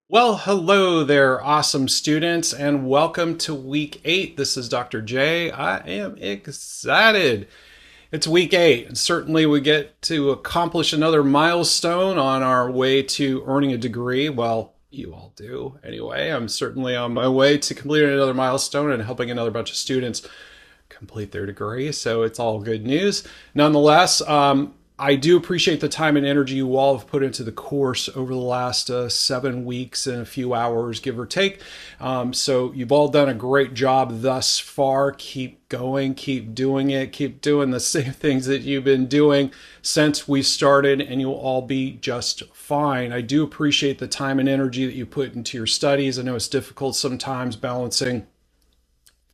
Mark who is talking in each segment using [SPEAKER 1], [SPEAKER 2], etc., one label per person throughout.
[SPEAKER 1] Well, hello there, awesome students, and welcome to week 8. This is Dr. J. I am excited. It's week 8, and certainly we get to accomplish another milestone on our way to earning a degree. Well, you all do anyway. I'm certainly on my way to completing another milestone and helping another bunch of students complete their degree. So it's all good news. Nonetheless, I do appreciate the time and energy you all have put into the course over the last 7 weeks and a few hours, give or take. So you've all done a great job thus far. Keep going, keep doing it, keep doing the same things that you've been doing since we started, and you'll all be just fine. I do appreciate the time and energy that you put into your studies. I know it's difficult sometimes balancing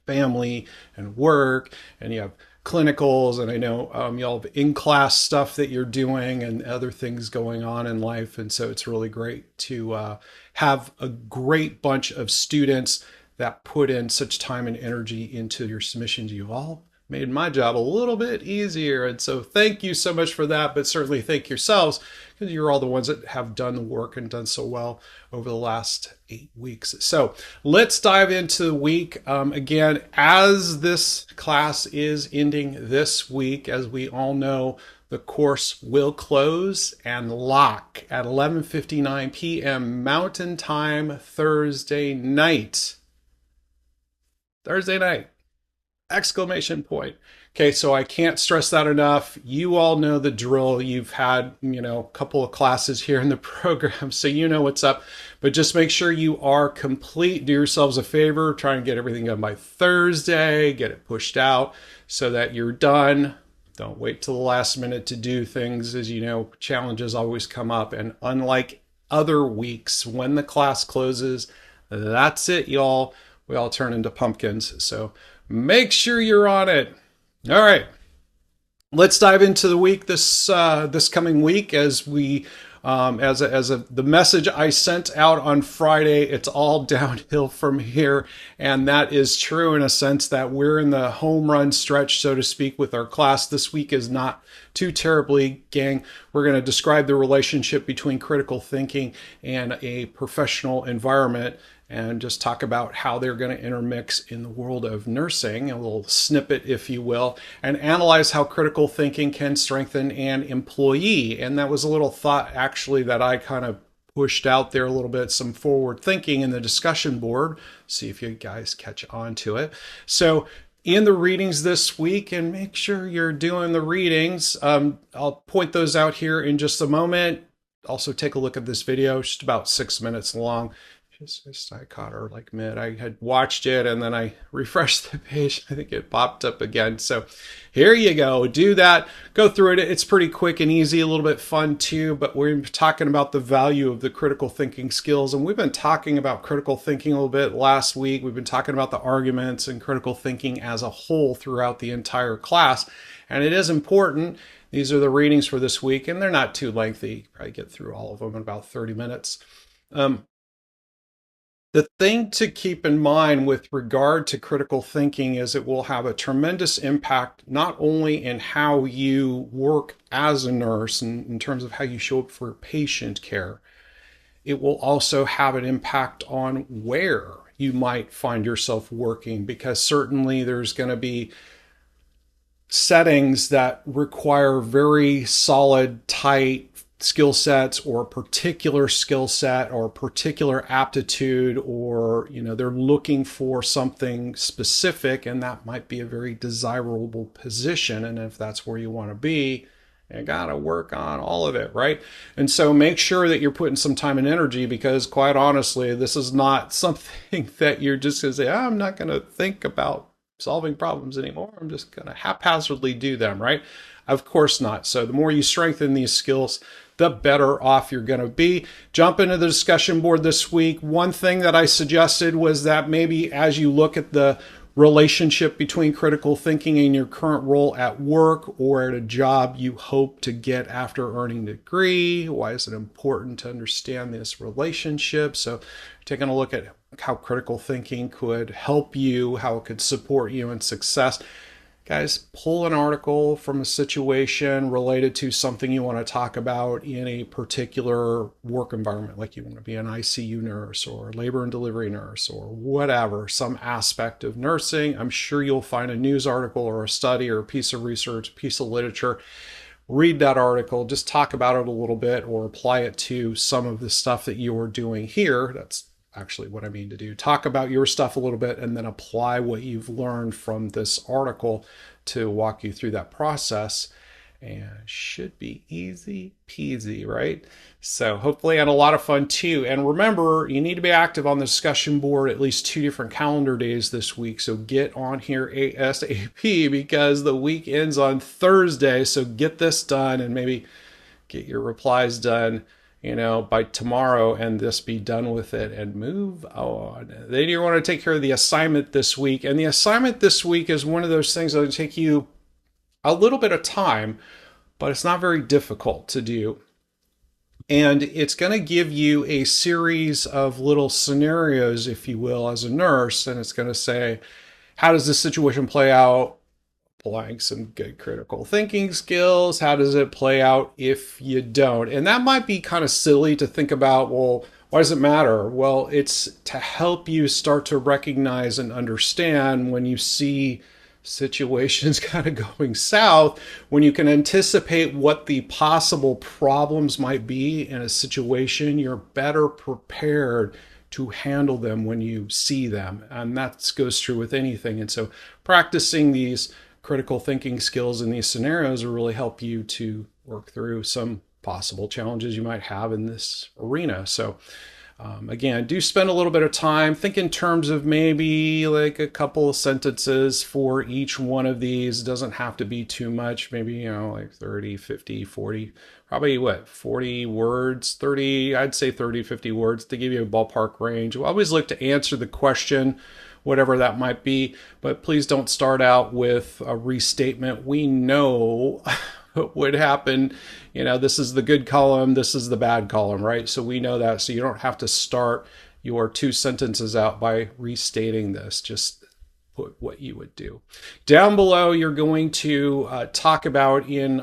[SPEAKER 1] family and work, and you have clinicals, and I know y'all have in-class stuff that you're doing and other things going on in life, and so it's really great to have a great bunch of students that put in such time and energy into your submissions. You've all made my job a little bit easier, and so thank you so much for that, but certainly thank yourselves because you're all the ones that have done the work and done so well over the last 8 weeks. So let's dive into the week. Again, as this class is ending this week, as we all know, the course will close and lock at 11:59 p.m. Mountain Time Thursday night. Thursday night! Exclamation point. Okay, so I can't stress that enough. You all know the drill. You've had, a couple of classes here in the program, so you know what's up. But just make sure you are complete. Do yourselves a favor. Try and get everything done by Thursday. Get it pushed out so that you're done. Don't wait till the last minute to do things. As you know, challenges always come up. And unlike other weeks, when the class closes, that's it, y'all. We all turn into pumpkins. So make sure you're on it. All right, let's dive into the week this coming week as we the message I sent out on Friday. It's all downhill from here, and that is true in a sense that we're in the home run stretch, so to speak, with our class. This week is not too terribly, gang. We're going to describe the relationship between critical thinking and a professional environment, and just talk about how they're going to intermix in the world of nursing, a little snippet, if you will, and analyze how critical thinking can strengthen an employee. And that was a little thought, actually, that I kind of pushed out there a little bit, some forward thinking in the discussion board. See if you guys catch on to it. So in the readings this week, and make sure you're doing the readings, I'll point those out here in just a moment. Also take a look at this video, it's just about 6 minutes long. I caught her like mid. I had watched it and then I refreshed the page. I think it popped up again. So here you go. Do that. Go through it. It's pretty quick and easy, a little bit fun too, but we're talking about the value of the critical thinking skills. And we've been talking about critical thinking a little bit last week. We've been talking about the arguments and critical thinking as a whole throughout the entire class. And it is important. These are the readings for this week, and they're not too lengthy. You probably get through all of them in about 30 minutes. The thing to keep in mind with regard to critical thinking is it will have a tremendous impact not only in how you work as a nurse and in terms of how you show up for patient care, it will also have an impact on where you might find yourself working, because certainly there's going to be settings that require very solid, tight skill sets, or a particular skill set or particular aptitude, or they're looking for something specific, and that might be a very desirable position. And if that's where you want to be, you got to work on all of it, right? And so make sure that you're putting some time and energy, because quite honestly, this is not something that you're just going to say, I'm not going to think about solving problems anymore. I'm just going to haphazardly do them, right? Of course not. So the more you strengthen these skills, the better off you're going to be. Jump into the discussion board this week. One thing that I suggested was that maybe as you look at the relationship between critical thinking and your current role at work or at a job you hope to get after earning a degree, why is it important to understand this relationship? So taking a look at how critical thinking could help you, how it could support you in success. Guys, pull an article from a situation related to something you want to talk about in a particular work environment, like you want to be an ICU nurse or labor and delivery nurse or whatever, some aspect of nursing. I'm sure you'll find a news article or a study or a piece of research, a piece of literature. Read that article, just talk about it a little bit or apply it to some of the stuff that you're doing here. That's actually what I mean to do. Talk about your stuff a little bit and then apply what you've learned from this article to walk you through that process. And it should be easy peasy, right? So hopefully, and a lot of fun too. And remember, you need to be active on the discussion board at least 2 different calendar days this week. So get on here ASAP because the week ends on Thursday. So get this done and maybe get your replies done, by tomorrow, and just be done with it and move on. Then you want to take care of the assignment this week. And the assignment this week is one of those things that will take you a little bit of time, but it's not very difficult to do. And it's going to give you a series of little scenarios, if you will, as a nurse. And it's going to say, how does this situation play out? Applying some good critical thinking skills. How does it play out if you don't? And that might be kind of silly to think about, well, why does it matter? Well, it's to help you start to recognize and understand when you see situations kind of going south, when you can anticipate what the possible problems might be in a situation, you're better prepared to handle them when you see them. And that goes true with anything. And so practicing these critical thinking skills in these scenarios will really help you to work through some possible challenges you might have in this arena. So again, do spend a little bit of time. Think in terms of maybe like a couple of sentences for each one of these. It doesn't have to be too much. Maybe, like 30, 50, 40, probably 40 words, 30, I'd say 30, 50 words to give you a ballpark range. We'll always look to answer the question, whatever that might be, but please don't start out with a restatement. We know what would happen. This is the good column, this is the bad column, right? So we know that, so you don't have to start your 2 sentences out by restating this. Just put what you would do. Down below, you're going to talk about in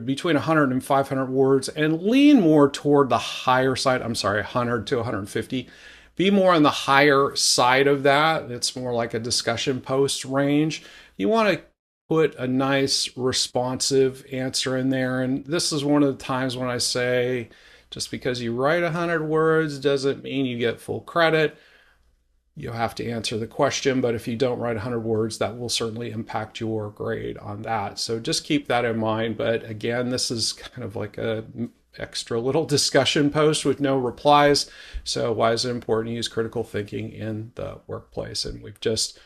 [SPEAKER 1] between 100 and 500 words, and lean more toward the higher side. 100 to 150. Be more on the higher side of that. It's more like a discussion post range. You want to put a nice responsive answer in there. And this is one of the times when I say, just because you write 100 words doesn't mean you get full credit. You'll have to answer the question, but if you don't write 100 words, that will certainly impact your grade on that. So just keep that in mind. But again, this is kind of like a extra little discussion post with no replies. So why is it important to use critical thinking in the workplace? And we've just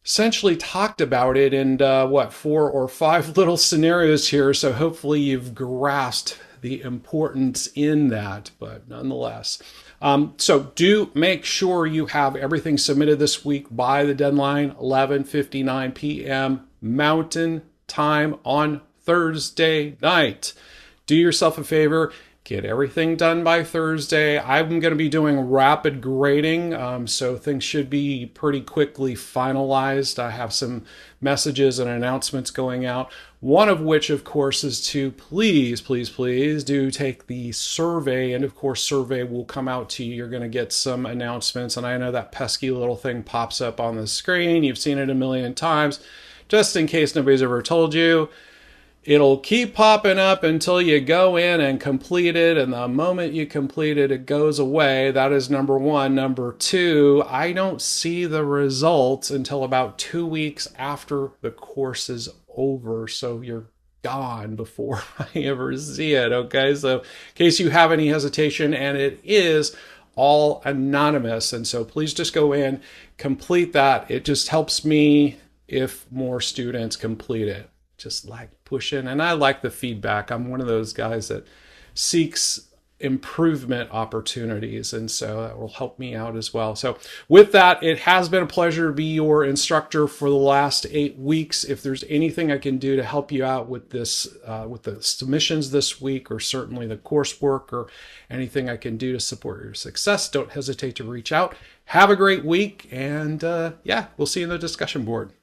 [SPEAKER 1] essentially talked about it in 4 or 5 little scenarios here. So hopefully you've grasped the importance in that, but nonetheless. So do make sure you have everything submitted this week by the deadline, 11:59 p.m. Mountain Time on Thursday night. Do yourself a favor, get everything done by Thursday. I'm going to be doing rapid grading, so things should be pretty quickly finalized. I have some messages and announcements going out, one of which, of course, is to please do take the survey. And of course, survey will come out to you. You're going to get some announcements. And I know that pesky little thing pops up on the screen. You've seen it a million times. Just in case nobody's ever told you, it'll keep popping up until you go in and complete it. And the moment you complete it, it goes away. That is number 1. Number 2, I don't see the results until about 2 weeks after the course is over. So you're gone before I ever see it. Okay. So in case you have any hesitation, and it is all anonymous. And so please just go in, complete that. It just helps me if more students complete it. Just like pushing, and I like the feedback. I'm one of those guys that seeks improvement opportunities, and so that will help me out as well. So with that, it has been a pleasure to be your instructor for the last 8 weeks. If there's anything I can do to help you out with this, with the submissions this week, or certainly the coursework, or anything I can do to support your success, don't hesitate to reach out. Have a great week, and we'll see you in the discussion board.